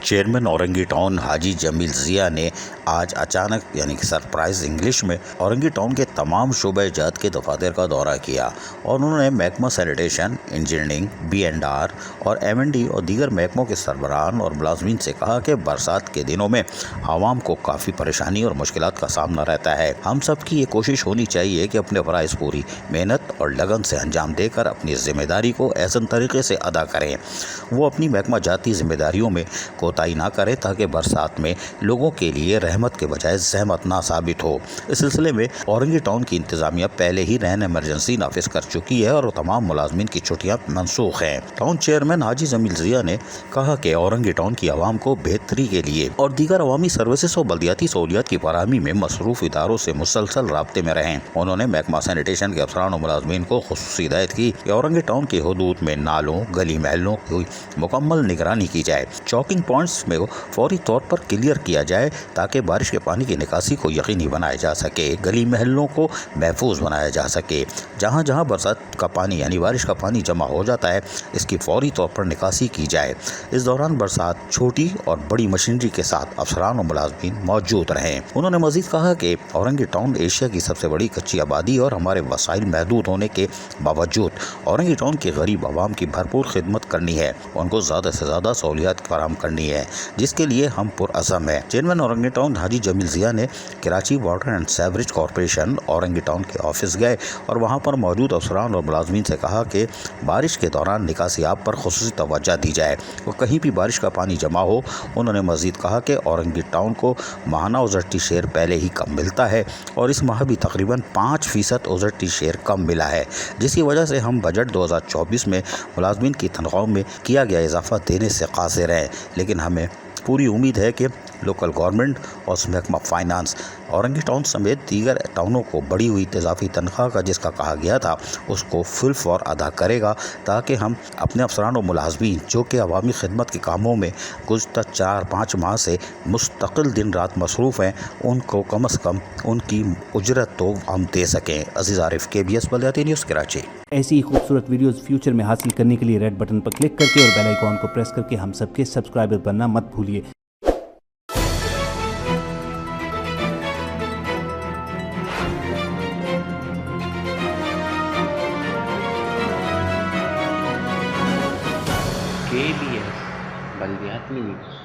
Chairman Orangi town حاجی جمیل ضیاء نے آج اچانک یعنی کہ سرپرائز انگلش میں اورنگی ٹاؤن کے تمام شعبہ جات کے دفاتر کا دورہ کیا اور انہوں نے محکمہ سینیٹیشن، انجینئرنگ، B&R اور M&D اور دیگر محکموں کے سربراہان اور ملازمین سے کہا کہ برسات کے دنوں میں عوام کو کافی پریشانی اور مشکلات کا سامنا رہتا ہے۔ ہم سب کی یہ کوشش ہونی چاہیے کہ اپنے فرائض پوری محنت اور لگن سے انجام دے کر اپنی ذمہ داری کو احسن طریقے سے ادا کریں۔ وہ اپنی محکمہ جاتی ذمہ داریوں میں کوتاہی نہ کرے تاکہ برسات میں لوگوں کے لیے رحمت کے بجائے زحمت نہ ثابت ہو۔ اس سلسلے میں اورنگی ٹاؤن کی انتظامیہ پہلے ہی رین ایمرجنسی نافذ کر چکی ہے اور تمام ملازمین کی چھٹیاں منسوخ ہیں۔ ٹاؤن چیئرمین حاجی جمیل ضیاء نے کہا کہ اورنگی ٹاؤن کی عوام کو بہتری کے لیے اور دیگر عوامی سروسز اور بلدیاتی سہولیات کی فراہمی میں مصروف اداروں سے مسلسل رابطے میں رہیں۔ انہوں نے محکمہ سینیٹیشن کے افسران اور ملازمین کو خصوصی ہدایت کی کہ اورنگی ٹاؤن کے حدود میں نالوں، گلی محلوں کی مکمل نگرانی کی جائے، چوکنگ پوائنٹس میں فوری طور پر کلیئر کیا جائے تاکہ بارش کے پانی کی نکاسی کو یقینی بنایا جا سکے، گلی محلوں کو محفوظ بنایا جا سکے۔ جہاں جہاں برسات کا پانی یعنی بارش کا پانی جمع ہو جاتا ہے اس کی فوری طور پر نکاسی کی جائے۔ اس دوران برسات چھوٹی اور بڑی مشینری کے ساتھ افسران اور ملازمین موجود رہیں۔ انہوں نے مزید کہا کہ اورنگی ٹاؤن ایشیا کی سب سے بڑی کچی آبادی اور ہمارے وسائل محدود ہونے کے باوجود اورنگی ٹاؤن کے غریب عوام کی بھرپور خدمت کرنی ہے، ان کو زیادہ سے زیادہ سہولیات فراہم کرنی ہے، جس کے لیے ہم پرعزم ہیں۔ چیئرمین اورنگی ٹاؤن حاجی جمیل ضیاء نے Karachi water and sewerage corporation Orangi town کے آفس گئے اور وہاں پر موجود افسران اور ملازمین سے کہا کہ بارش کے دوران نکاسی آب پر خصوصی توجہ دی جائے اور کہیں بھی بارش کا پانی جمع ہو۔ انہوں نے مزید کہا کہ اورنگی ٹاؤن کو ماہانہ اوزرٹی شیئر پہلے ہی کم ملتا ہے اور اس ماہ بھی تقریباً 5% اوزرٹی شیئر کم ملا ہے، جس کی وجہ سے ہم بجٹ 2024 میں ملازمین کی تنخواہوں میں کیا گیا اضافہ دینے سے قاصر ہیں، لیکن ہمیں پوری امید ہے کہ لوکل گورنمنٹ اور محکمہ فائنانس اورنگی ٹاؤن سمیت دیگر ٹاؤنوں کو بڑھی ہوئی اضافی تنخواہ کا جس کا کہا گیا تھا اس کو فل فور ادا کرے گا تاکہ ہم اپنے افسران و ملازمین جو کہ عوامی خدمت کے کاموں میں گزشتہ 4-5 ماہ سے مستقل دن رات مصروف ہیں ان کو کم از کم ان کی اجرت تو ہم دے سکیں۔ عزیز عارف، KBS بلدیاتی نیوز، کراچی۔ ایسی ہی خوبصورت ویڈیوز فیوچر میں حاصل کرنے کے لیے ریڈ بٹن پر کلک کر کے اور بیل آئیکن کو پریس کر کے ہم سب کے سبسکرائبر بننا مت بھولیے۔ KBS بلدیاتی نیوز۔